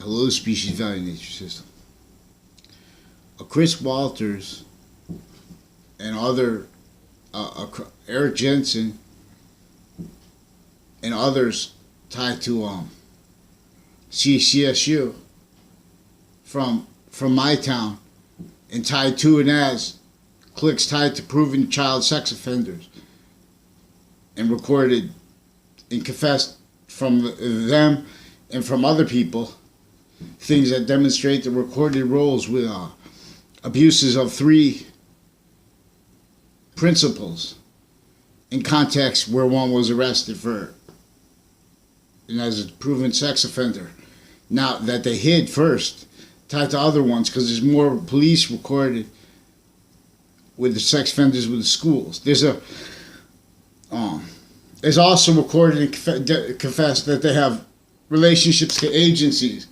Hello, species value nature system. Chris Walters and other Eric Jensen and others tied to CCSU from my town and tied to and as cliques tied to proven child sex offenders and recorded and confessed from them and from other people things that demonstrate the recorded roles with abuses of 3 principals in contexts where one was arrested for and as a proven sex offender. Now that they hid first, tied to other ones, because there's more police recorded with the sex offenders with the schools. There's also recorded and confessed that they have relationships to agencies.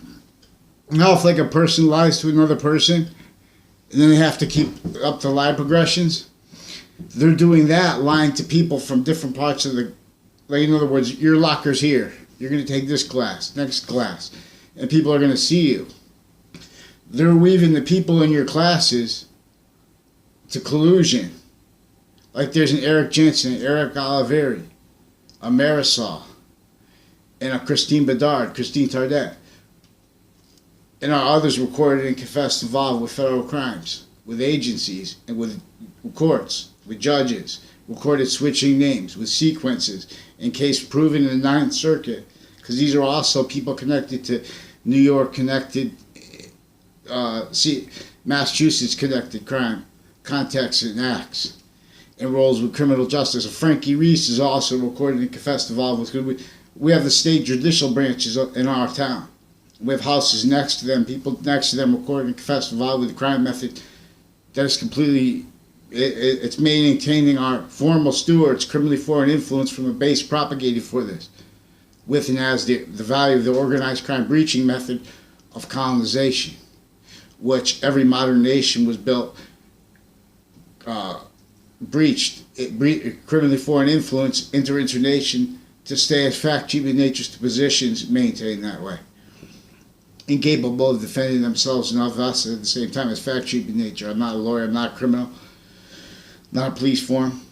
Now, if like a person lies to another person, and then they have to keep up the lie progressions, they're doing that, lying to people from different parts of the, like in other words, your locker's here. You're going to take this class, next class, and people are going to see you. They're weaving the people in your classes to collusion. Like there's an Eric Jensen, an Eric Oliveri, a Marisol, and a Christine Tardet. And our others recorded and confessed involved with federal crimes, with agencies, and with courts, with judges, recorded switching names, with sequences, in case proven in the Ninth Circuit, because these are also people connected to New York connected, Massachusetts connected crime, contexts and acts, and roles with criminal justice. And Frankie Reese is also recorded and confessed involved with, we have the state judicial branches in our town. We have houses next to them, people next to them recorded and confessed involved with the crime method that is completely, it's maintaining our formal stewards, criminally foreign influence from a base propagated for this, with and as the value of the organized crime breaching method of colonization, which every modern nation was built, breached, criminally foreign influence, internation to stay as fact cheap in natures to positions maintained that way. Incapable of defending themselves and of us at the same time as fact cheap in nature. I'm not a lawyer, I'm not a criminal, not a police form.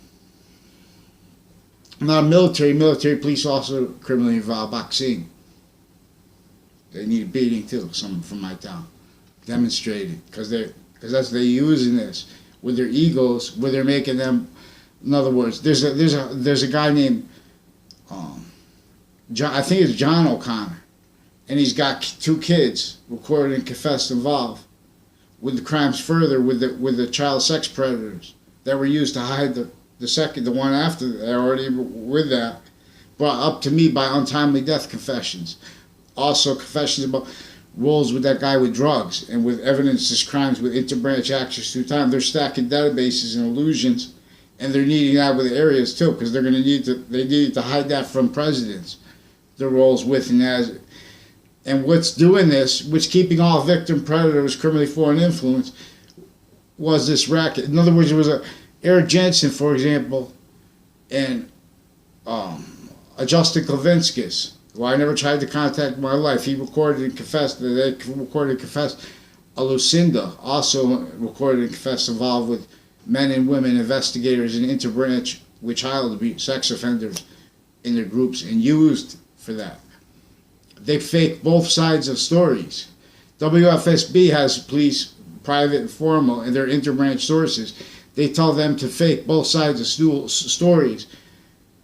I'm not a military police also criminally involved boxing. They need a beating too, someone from my town. Demonstrated, because that's they're using this with their egos, where they're making them, in other words, there's a guy named John, I think it's John O'Connor. And he's got 2 kids recorded and confessed involved with the crimes further with the child sex predators that were used to hide the one after they're already with that, brought up to me by untimely death confessions. Also confessions about roles with that guy with drugs and with evidences crimes with interbranch actions through time. They're stacking databases and illusions, and they're needing that with areas too, because they're going to need to hide that from presidents. The roles with and as. And what's doing this, what's keeping all victim predators criminally foreign influence, was this racket. In other words, it was Eric Jensen, for example, and a Justin Klavinskis, who I never tried to contact in my life. He recorded and confessed that they recorded and confessed. A Lucinda also recorded and confessed involved with men and women investigators and interbranch with child abuse, sex offenders in their groups, and used for that. They fake both sides of stories. WFSB has police, private and formal, and their interbranch sources. They tell them to fake both sides of stories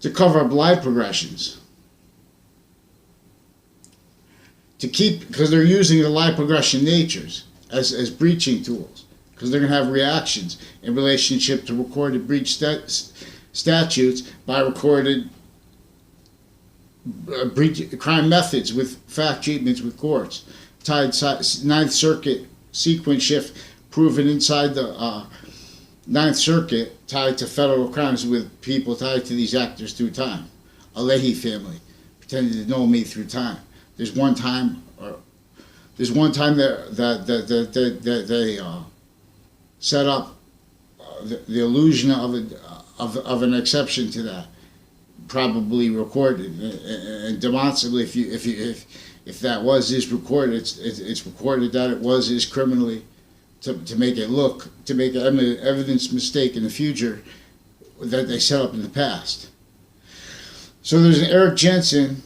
to cover up lie progressions. To keep, because they're using the lie progression natures as breaching tools, because they're going to have reactions in relationship to recorded breach statutes by recorded crime methods with fact treatments with courts, tied Ninth Circuit sequence shift proven inside the Ninth Circuit, tied to federal crimes with people tied to these actors through time. A Leahy family pretended to know me through time. There's one time that they set up the illusion of an exception to that. Probably recorded and demonstrably, if that was his recorded, it's recorded that it was his criminally, to make it look, to make an evidence mistake in the future that they set up in the past. So there's an Eric Jensen,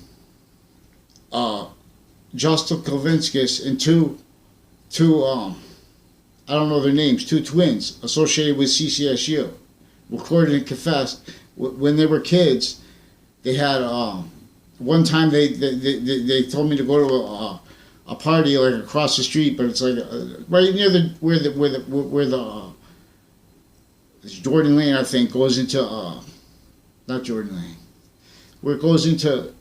Justin Kovinskis, and two I don't know their names, two twins associated with CCSU, recorded and confessed when they were kids. They had one time they told me to go to a party like across the street, but it's like right near where the it's Jordan Lane, I think, goes into not Jordan Lane, where it goes into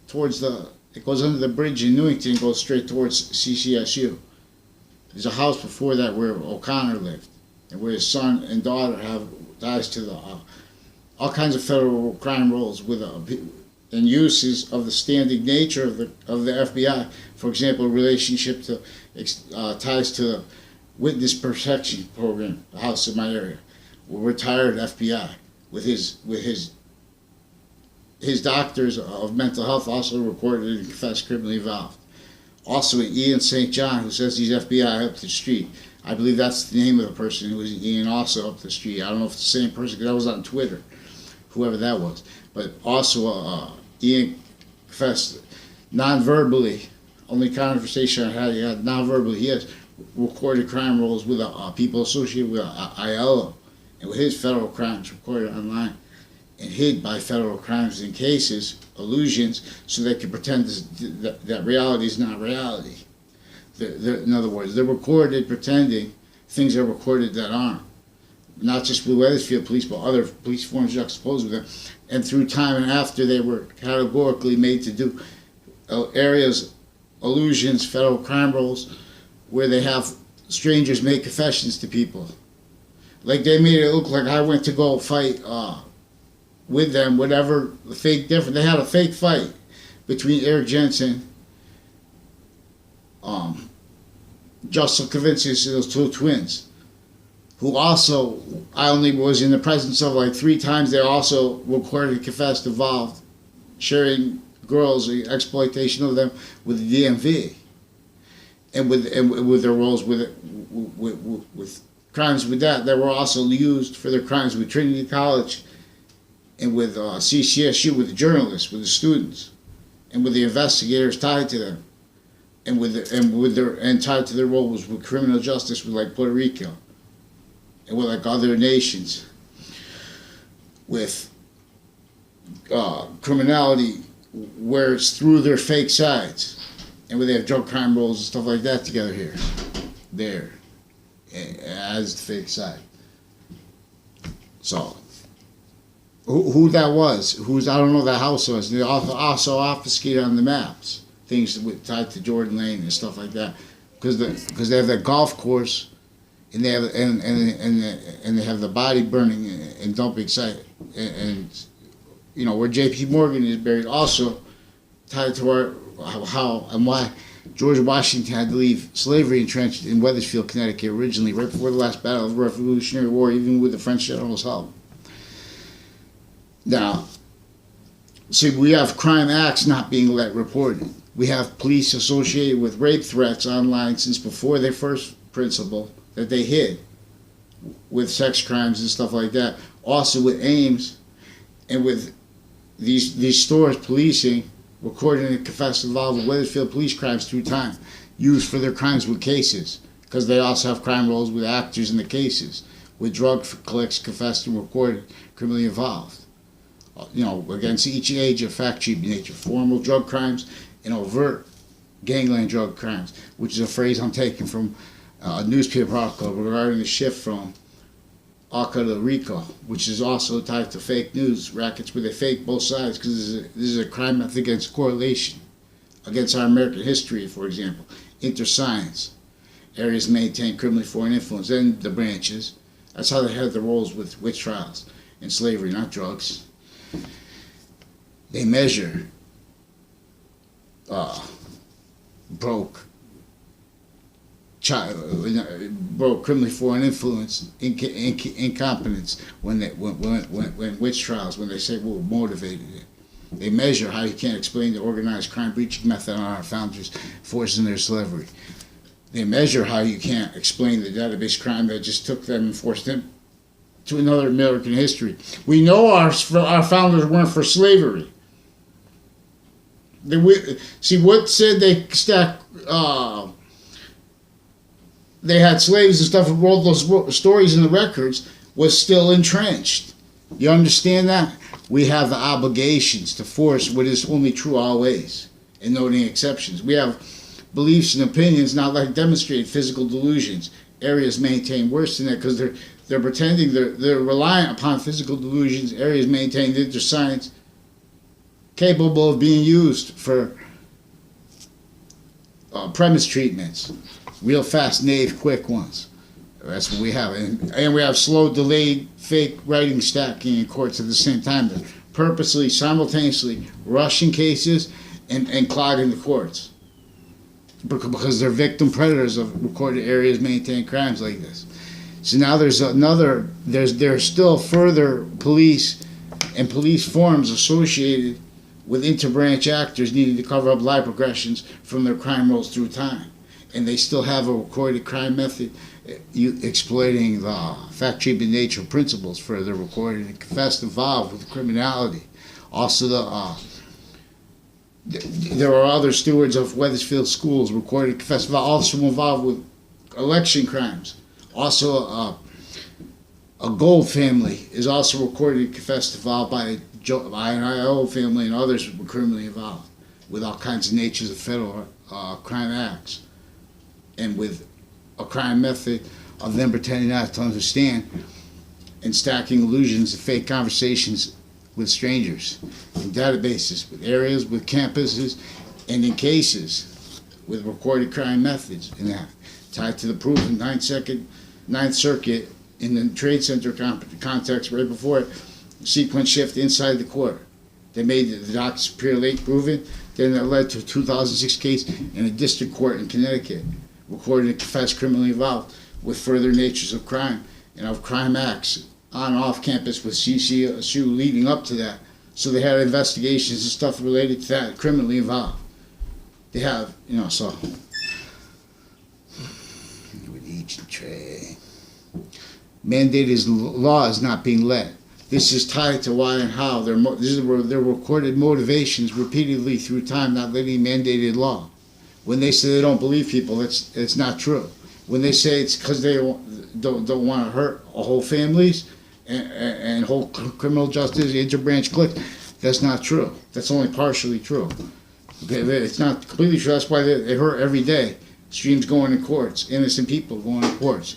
towards it goes under the bridge in Newington, goes straight towards CCSU. There's a house before that where O'Connor lived, and where his son and daughter have ties to the all kinds of federal crime roles with and uses of the standing nature of the FBI. For example, relationship to ties to the witness protection program, the house in my area, retired FBI with his doctors of mental health also reported and confessed criminally involved. Also, Ian St. John, who says he's FBI up the street. I believe that's the name of the person who was Ian, also up the street. I don't know if it's the same person, because I was on Twitter, whoever that was. But also, Ian confessed non-verbally. Only conversation I had, he had non-verbally. He has recorded crime rolls with people associated with ILO, and with his federal crimes recorded online and hid by federal crimes and cases, illusions, so they can pretend that reality is not reality. In other words, they're recorded pretending things are recorded that aren't. Not just with Wethersfield police, but other police forms juxtaposed with them. And through time and after, they were categorically made to do areas, illusions, federal crime rolls, where they have strangers make confessions to people. Like they made it look like I went to go fight with them, whatever the fake difference. They had a fake fight between Eric Jensen, Justin Kovinskis, and those two twins, who also I only was in the presence of like 3 times. They also recorded and confessed involved sharing girls, the exploitation of them with the DMV, and with their roles with crimes with that were also used for their crimes with Trinity College, and with CCSU, with the journalists, with the students, and with the investigators tied to them, and tied to their roles with criminal justice, with like Puerto Rico, and with like other nations, with criminality where it's through their fake sides, and where they have drug crime roles and stuff like that together here, there, as the fake side. So. Who that was, I don't know that house was. They also obfuscated on the maps things tied to Jordan Lane and stuff like that, because they have that golf course, and they have and they have the body burning and dumping site, and you know where J.P. Morgan is buried, also tied to how and why George Washington had to leave slavery entrenched in Wethersfield, Connecticut, originally right before the last battle of the Revolutionary War, even with the French general's help. Now, see, we have crime acts not being reported. We have police associated with rape threats online since before their first principle that they hid, with sex crimes and stuff like that. Also with Ames and with these stores policing, recording and confessing involved with Wethersfield police crimes through time, used for their crimes with cases, because they also have crime roles with actors in the cases, with drug collects confessed and recorded, criminally involved. You know, against each age of fact-cheap nature, formal drug crimes and overt gangland drug crimes, which is a phrase I'm taking from a newspaper article regarding the shift from ACA to RICO, which is also tied to fake news rackets where they fake both sides, because this is a crime method against correlation, against our American history, for example, interscience, areas maintain criminally foreign influence, and the branches. That's how they had the roles with witch trials and slavery, not drugs. They measure broke criminally foreign influence, incompetence when witch trials, when they say what motivated it. They measure how you can't explain the organized crime breaching method on our founders, forcing their slavery. They measure how you can't explain the database crime that just took them and forced them to another American history. We know our founders weren't for slavery. See, what said they stacked, they had slaves and stuff and wrote those stories in the records was still entrenched. You understand that? We have the obligations to force what is only true always and noting exceptions. We have beliefs and opinions not like demonstrated physical delusions. Areas maintain worse than that because they're pretending they're reliant upon physical delusions. Areas maintain that they're science capable of being used for premise treatments. Real fast, naive, quick ones. That's what we have. And we have slow, delayed, fake writing stacking in courts at the same time. They're purposely, simultaneously rushing cases and clogging the courts. Because they're victim predators of recorded areas maintain crimes like this. So now there's still further police and police forms associated with interbranch actors needing to cover up lie progressions from their crime rolls through time. And they still have a recorded crime method exploiting the fact treatment nature principles for the recorded and confessed involved with criminality. Also, there are other stewards of Weathersfield schools recorded and confessed also involved with election crimes. Also, a Gold family is also recorded and confessed involved by an IO family, and others were criminally involved with all kinds of natures of federal crime acts, and with a crime method of them pretending not to understand and stacking illusions and fake conversations with strangers, in databases, with areas, with campuses, and in cases with recorded crime methods, and that tied to the proven Ninth Circuit in the Trade Center context right before it, sequence shift inside the court. They made the Dr. Superior Lake proven, then that led to a 2006 case in a district court in Connecticut, recorded and confessed criminally involved with further natures of crime and of crime acts on off campus with CCSU leading up to that. So they had investigations and stuff related to that, criminally involved. They have, so with each tray. Mandated law is not being let. This is tied to why and how. Their recorded motivations repeatedly through time, not letting mandated law. When they say they don't believe people, it's not true. When they say it's because they don't want to hurt whole families and whole criminal justice, interbranch clique, that's not true. That's only partially true. It's not completely true. That's why they hurt every day. Streams going to courts, innocent people going to courts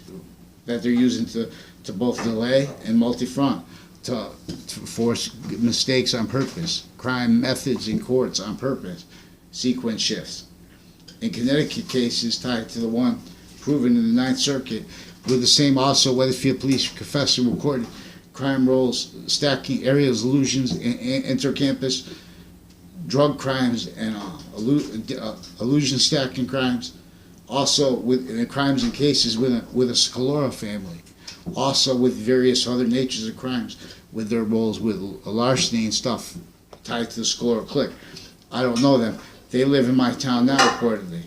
that they're using to both delay and multi-front, to force mistakes on purpose, crime methods in courts on purpose, sequence shifts. In Connecticut cases tied to the one proven in the Ninth Circuit, with the same also Weathersfield police confessed and recorded crime rolls, stacking areas, illusions, intercampus drug crimes, and illusion stacking crimes. Also with crimes and cases with a Scalora family. Also with various other natures of crimes with their roles with larceny and stuff tied to the Scalora clique. I don't know them. They live in my town now, reportedly,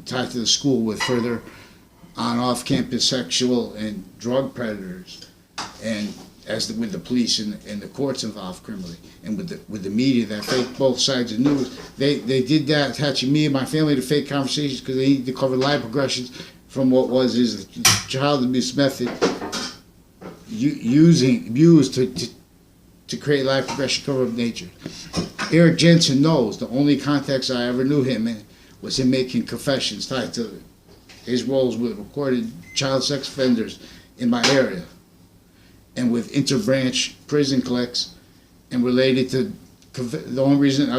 tied to the school with further on-off campus sexual and drug predators, and with the police and the courts involved criminally, and with the media that fake both sides of news. They did that, attaching me and my family to fake conversations because they needed to cover lie progressions from what was his child abuse method used to create lie progression cover of nature. Eric Jensen knows the only context I ever knew him in was him making confessions tied to his roles with recorded child sex offenders in my area, and with interbranch prison cliques, and related to the only reason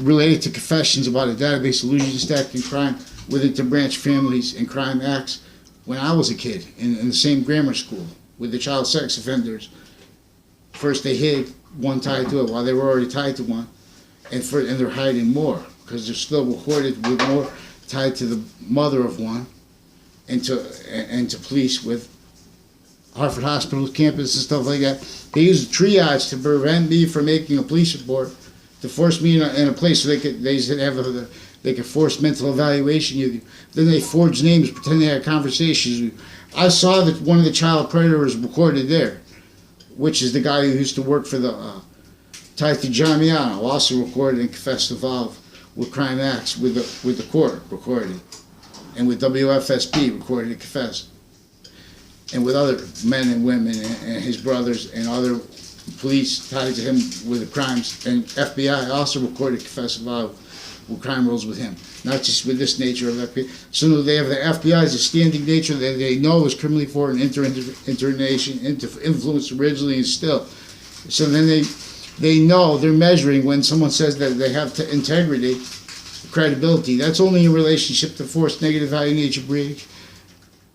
related to confessions about a database illusion stacking crime with interbranch families and crime acts when I was a kid in the same grammar school with the child sex offenders. First they hid one tied to it while they were already tied to one, and they're hiding more because they're still recorded with more tied to the mother of one, and to police with Harvard Hospital campus and stuff like that. They used triage to prevent me from making a police report, to force me in a place so they could force mental evaluation of you. Then they forged names, pretend they had conversations with you. I saw that one of the child predators recorded there, which is the guy who used to work for the tied to Jamiano, also recorded and confessed involved with crime acts with the court recorded, and with WFSB recorded and confessed, and with other men and women and his brothers and other police tied to him with the crimes, and FBI also recorded and confessed involved with crime rolls with him, not just with this nature of FBI. So they have the FBI's a standing nature that they know is criminally for an influence originally and still. So then they know they're measuring when someone says that they have integrity, credibility. That's only in relationship to forced negative value nature breach,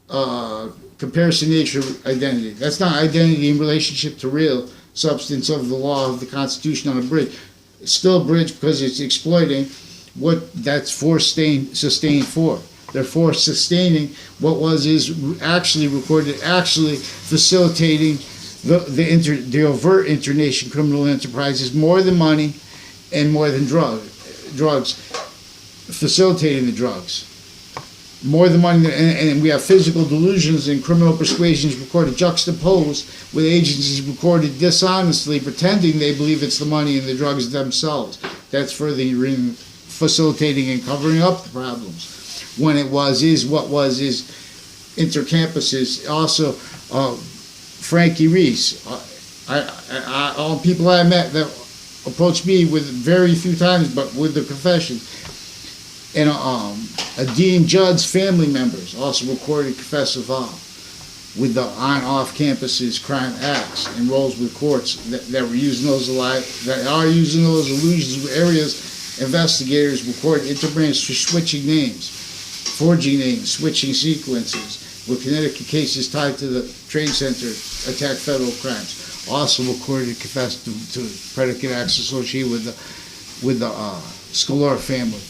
comparison nature identity. That's not identity in relationship to real substance of the law of the Constitution on a bridge. It's still a bridge because it's exploiting what that's force sustained for. They're force sustaining what is actually recorded, actually facilitating the overt internation criminal enterprises more than money and more than drugs, facilitating the drugs. More than money, and we have physical delusions and criminal persuasions recorded juxtaposed with agencies recorded dishonestly, pretending they believe it's the money and the drugs themselves. That's further facilitating and covering up the problems. When what is intercampuses. Also, Frankie Reese. All people I met that approached me with very few times, but with the confession. And Dean Judd's family members also recorded confess involved with the on-off campuses crime acts and roles with courts that were using those that are using those illusions with areas. Investigators recorded interbranch for switching names, forging names, switching sequences with Connecticut cases tied to the Trade Center attack federal crimes. Also recorded and confessed to predicate acts associated with the Scalora family,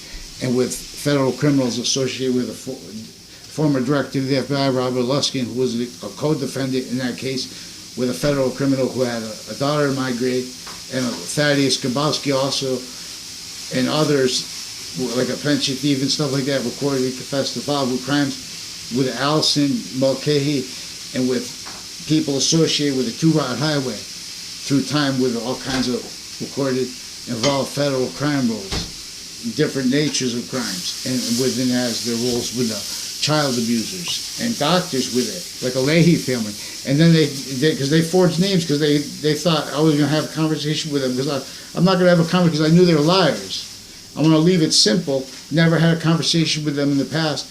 and with federal criminals associated with the former director of the FBI, Robert Luskin, who was a co-defendant in that case with a federal criminal who had a daughter in my grade, and Thaddeus Grabowski also, and others, like a pension thief and stuff like that, recorded and confessed involved with crimes with Allison Mulcahy and with people associated with the Two-Rod Highway through time with all kinds of recorded involved federal crime rolls. Different natures of crimes, and within as their roles with the child abusers and doctors with it, like a Leahy family. And then because they forged names because they thought I was going to have a conversation with them, because I'm not going to have a conversation because I knew they were liars. I'm going to leave it simple. Never had a conversation with them in the past.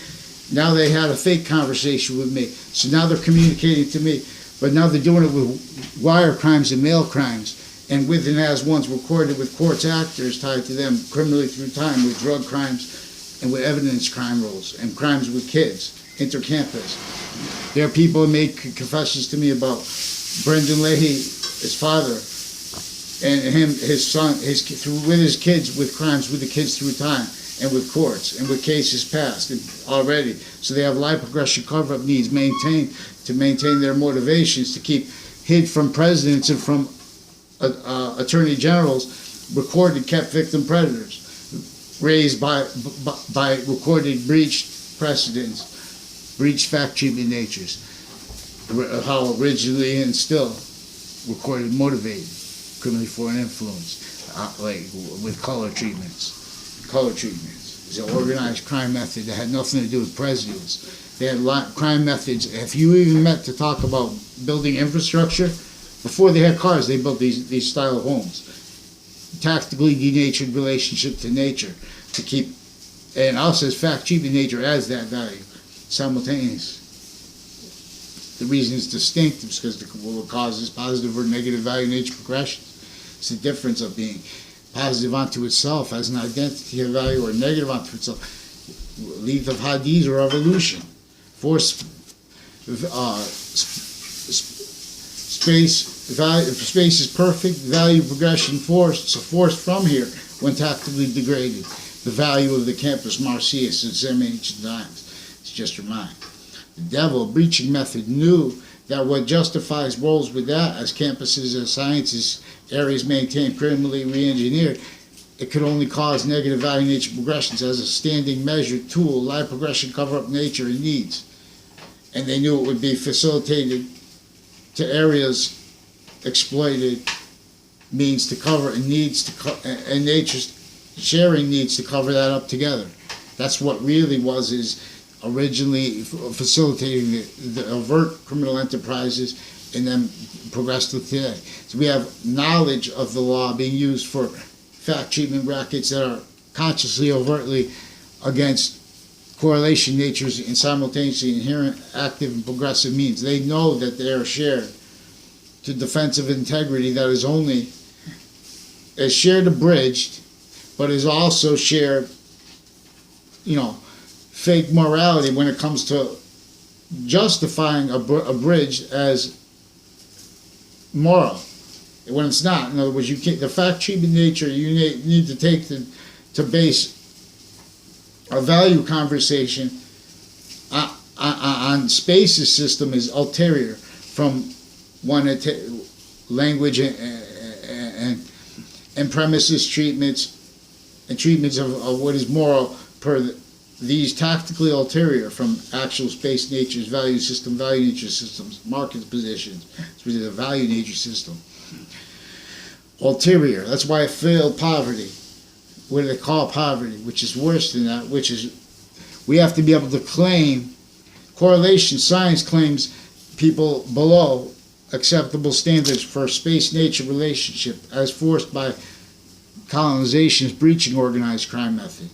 Now they had a fake conversation with me. So now they're communicating to me, but now they're doing it with wire crimes and mail crimes. And with and as ones recorded with courts actors tied to them criminally through time with drug crimes and with evidence crime rolls and crimes with kids, intercampus. There are people who made confessions to me about Brendan Leahy, his father, and his son, with his kids, with crimes with the kids through time, and with courts, and with cases passed already. So they have life progression cover-up needs to maintain their motivations to keep hid from presidents and from attorney generals, recorded kept victim predators, raised by recorded breached precedents, breached fact treatment natures, how originally and still recorded motivated criminally foreign influence, like with color treatments. It's an organized crime method that had nothing to do with presidents. They had crime methods. If you even met to talk about building infrastructure, before they had cars, they built these style of homes. Tactically denatured relationship to nature to keep, and us as fact treatment nature as that value, simultaneous. The reason it's distinctive is because it causes positive or negative value nature progressions. It's the difference of being positive onto itself as an identity of value or negative onto itself. Length of hadith or evolution. Force, space is perfect, value progression force, so force from here when tactically degraded. The value of the campus Marcius in some ancient times. It's just your mind. The devil, breaching method, knew that what justifies roles with that as campuses of sciences areas maintained criminally re-engineered, it could only cause negative value nature progressions as a standing measure tool, live progression cover up nature and needs. And they knew it would be facilitated to areas exploited means to cover and needs to and nature's sharing needs to cover that up together. That's what really was is originally facilitating the overt criminal enterprises and then progressed to today. So we have knowledge of the law being used for fact treatment rackets that are consciously overtly against correlation natures and simultaneously inherent active and progressive means. They know that they are shared to defensive integrity that is only is shared abridged, but is also shared, fake morality when it comes to justifying abridged as moral when it's not. In other words, you can't, the fact treatment nature you need to take to base a value conversation on space's system is ulterior from one language and premises treatments and treatments of what is moral per these tactically ulterior from actual space nature's value nature systems, market positions, which is a value nature system. Ulterior, that's why it failed poverty. What do they call poverty? Which is worse than that, which is we have to be able to claim correlation science claims people below acceptable standards for space nature relationship as forced by colonization's breaching organized crime method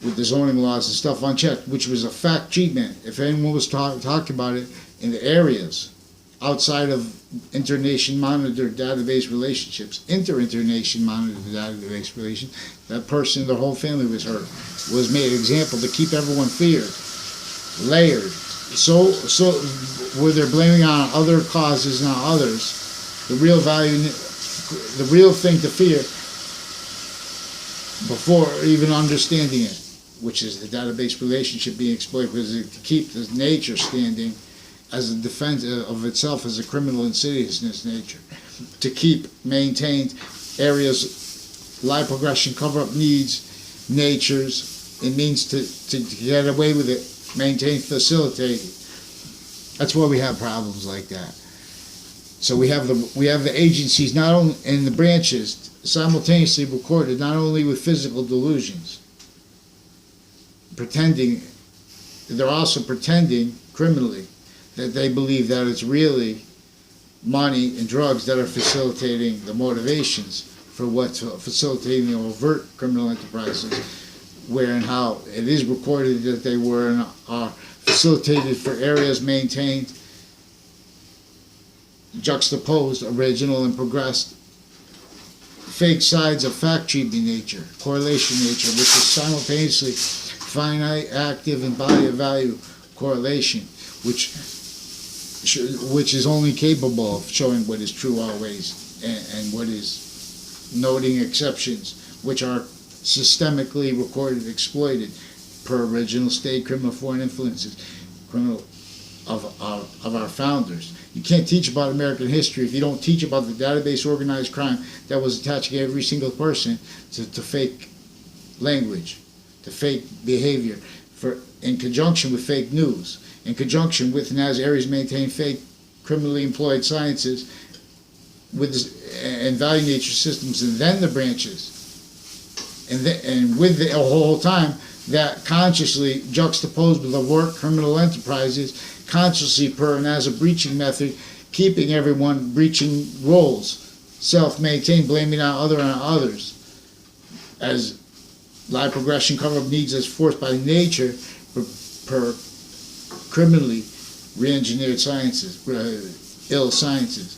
with the zoning laws and stuff unchecked, which was a fact treatment. If anyone was talking about it in the areas outside of inter-nation monitored database relationships, inter-nation monitored database relations, that person, their whole family was hurt, was made an example to keep everyone feared, layered. So where they're blaming on other causes, not others, the real thing to fear before even understanding it, which is the database relationship being exploited, because to keep the nature standing as a defense of itself as a criminal insidiousness nature, to keep maintained areas, live progression, cover up needs, natures, it means to get away with it, maintain, facilitate it. That's why we have problems like that. So we have the agencies not only in the branches simultaneously recorded not only with physical delusions, they're also pretending criminally that they believe that it's really money and drugs that are facilitating the motivations for what's facilitating the overt criminal enterprises, where and how it is recorded that they were and are facilitated for areas maintained, juxtaposed, original and progressed, fake sides of fact treatment nature, correlation nature, which is simultaneously finite, active, and body of value correlation, which is only capable of showing what is true always and what is noting exceptions, which are systemically recorded, exploited per original state criminal foreign influences, criminal of our founders. You can't teach about American history if you don't teach about the database organized crime that was attaching every single person to fake language, to fake behavior, in conjunction with fake news, in conjunction with and as areas maintain fake criminally employed sciences and value nature systems, and then the branches. And with the whole time that consciously juxtaposed with overt criminal enterprises, consciously per and as a breaching method, keeping everyone breaching roles, self-maintained, blaming on others, as live progression cover-up needs as forced by nature per criminally re-engineered sciences, ill sciences.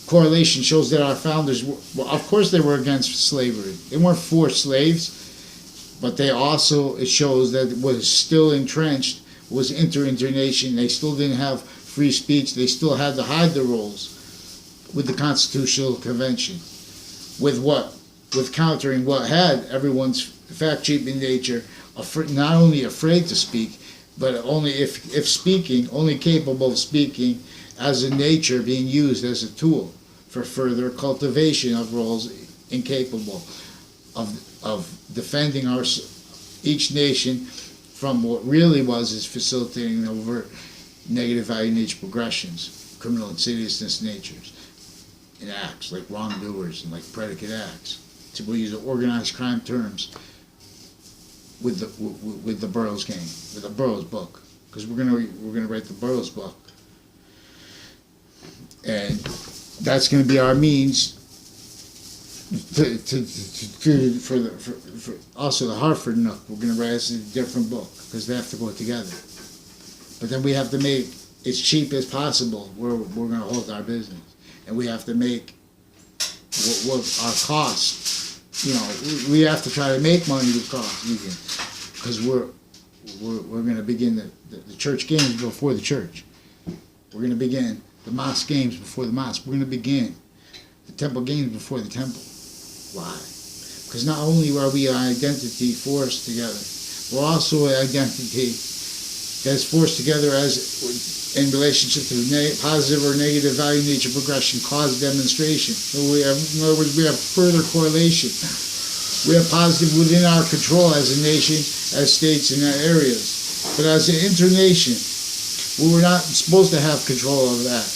Correlation shows that our founders were, of course they were against slavery. They weren't for slaves, but they also, it shows that what is still entrenched was inter-nation. They still didn't have free speech. They still had to hide their roles with the Constitutional Convention. With what? With countering what had everyone's fact treatment nature, not only afraid to speak, but only if speaking, only capable of speaking as a nature being used as a tool for further cultivation of roles incapable of defending each nation from what really is facilitating overt negative value nature progressions, criminal insidiousness natures, in acts like wrongdoers and like predicate acts. So we'll use organized crime terms with the Burroughs gang, with the Burroughs book, because we're gonna write the Burroughs book, and that's gonna be our means for also the Hartford Nook. We're gonna write a different book because they have to go together. But then we have to make as cheap as possible. We're gonna hold our business, and we have to make what our costs. You know, we have to try to make money with costs, because we're going to begin the church games before the church. We're going to begin the mosque games before the mosque. We're going to begin the temple games before the temple. Why? Because not only are we an identity forced together, we're also an identity that is forced together as in relationship to positive or negative value nature progression cause demonstration. So in other words, we have further correlation. We have positive within our control as a nation, as states, and areas. But as an internation, we're not supposed to have control of that.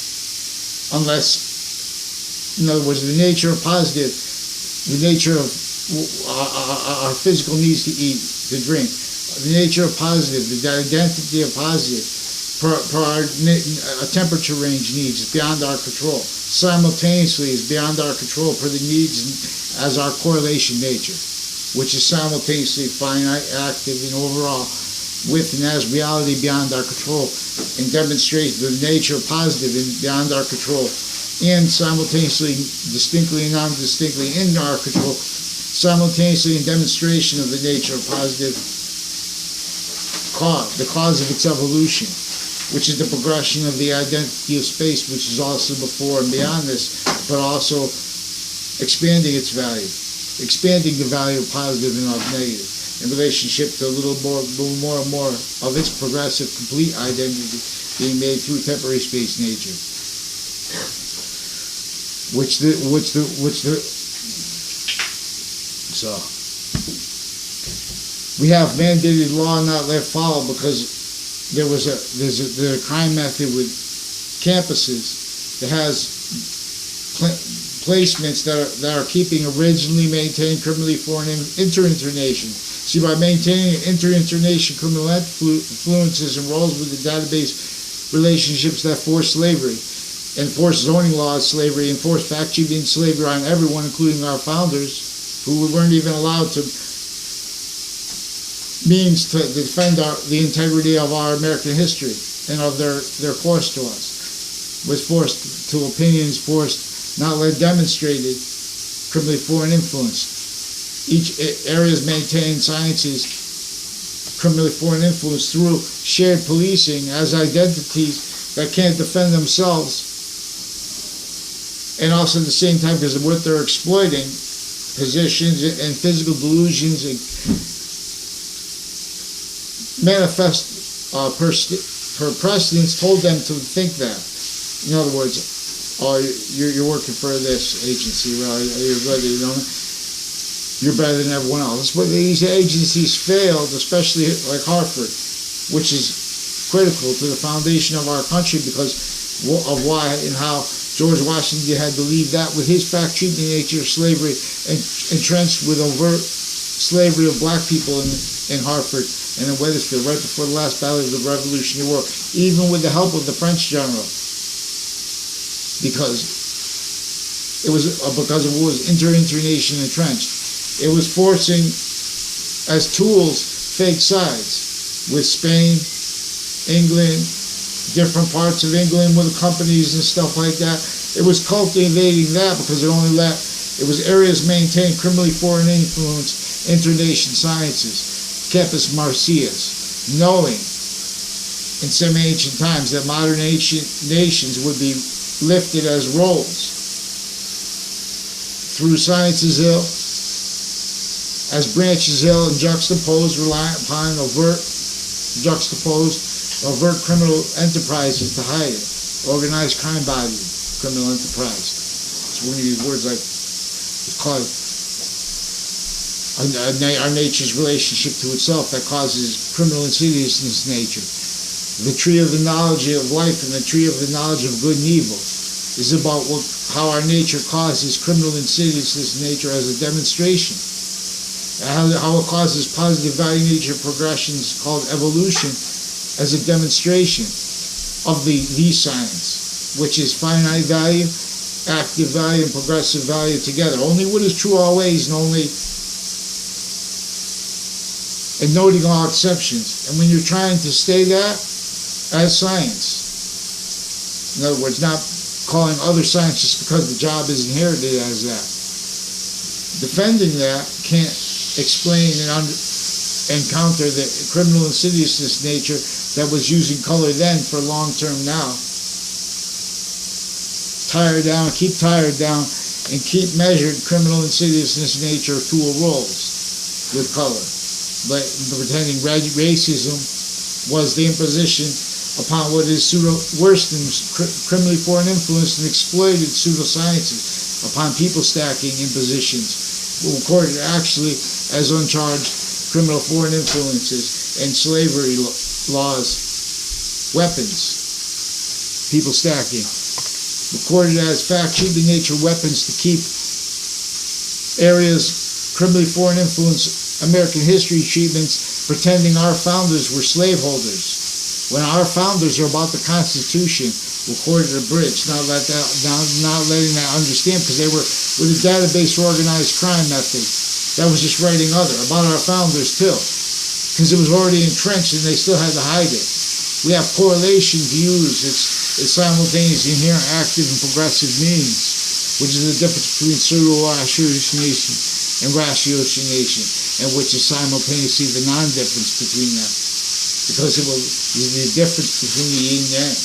Unless, in other words, the nature of positive, the nature of our physical needs to eat, to drink, the nature of positive, the identity of positive, per our temperature range needs is beyond our control. Simultaneously is beyond our control per the needs as our correlation nature, which is simultaneously finite, active, and overall with and as reality beyond our control, and demonstrate the nature of positive and beyond our control, and simultaneously, distinctly and non-distinctly in our control, simultaneously in demonstration of the nature of positive cause, the cause of its evolution, which is the progression of the identity of space, which is also before and beyond this, but also expanding its value, expanding the value of positive and of negative in relationship to a little more and more of its progressive, complete identity being made through temporary space nature, so we have mandated law not let fall because there's a crime method with campuses that has placements that are keeping originally maintained criminally foreign inter-internation. See, by maintaining inter-internation criminal influences and roles with the database relationships that force slavery, enforce zoning laws slavery, enforce fact-cheating slavery on everyone, including our founders, who weren't even allowed to means to defend the integrity of our American history and of their course to us, was forced to opinions, forced, not let demonstrated, criminally foreign influence. Each areas maintain sciences, criminally foreign influence through shared policing as identities that can't defend themselves, and also at the same time, because of what they're exploiting, positions and physical delusions and manifest per precedence told them to think that. In other words, oh, you're working for this agency, well, you're better than everyone else. But these agencies failed, especially like Hartford, which is critical to the foundation of our country because of why and how George Washington had believed that with his fact-treating nature of slavery and entrenched with overt slavery of black people in Hartford and in Wethersfield right before the last battle of the Revolutionary War, even with the help of the French general, because it was inter-nation entrenched. It was forcing as tools fake sides with Spain, England, different parts of England with companies and stuff like that. It was cultivating that because it was areas maintained criminally foreign influence, internation sciences, Campus Marcias, knowing in some ancient times that modern ancient nations would be lifted as roles through Sciences Hill, as Branches Hill and juxtaposed, reliant upon overt juxtaposed overt criminal enterprises to hide it. Organized crime body, criminal enterprise. So when you use words like, it's called our nature's relationship to itself that causes criminal insidiousness nature. The tree of the knowledge of life and the tree of the knowledge of good and evil is about how our nature causes criminal insidiousness nature as a demonstration. How it causes positive value nature progressions called evolution as a demonstration of the science, which is finite value, active value, and progressive value together. Only what is true always, and noting all exceptions. And when you're trying to stay that as science, in other words, not calling other science just because the job is inherited as that, defending that can't explain and counter the criminal insidiousness nature that was using color then for long-term now. Keep tired down, and keep measured criminal insidiousness nature tool roles with color. But pretending racism was the imposition upon what is worse than criminally foreign influenced and exploited pseudosciences upon people stacking impositions, recorded actually as uncharged criminal foreign influences and slavery laws, weapons, people stacking, recorded as fact cheating nature weapons to keep areas criminally foreign influence American history treatments pretending our founders were slaveholders, when our founders are about the Constitution, recorded abridged, not letting that understand, because they were with a database organized crime method that was just writing about our founders too, because it was already entrenched and they still had to hide it. We have correlation views, it's simultaneous, inherent, active, and progressive means, which is the difference between pseudo-ratiocination and ratiocination, and which is simultaneously the non-difference between them, because it will be the difference between the yin and yang.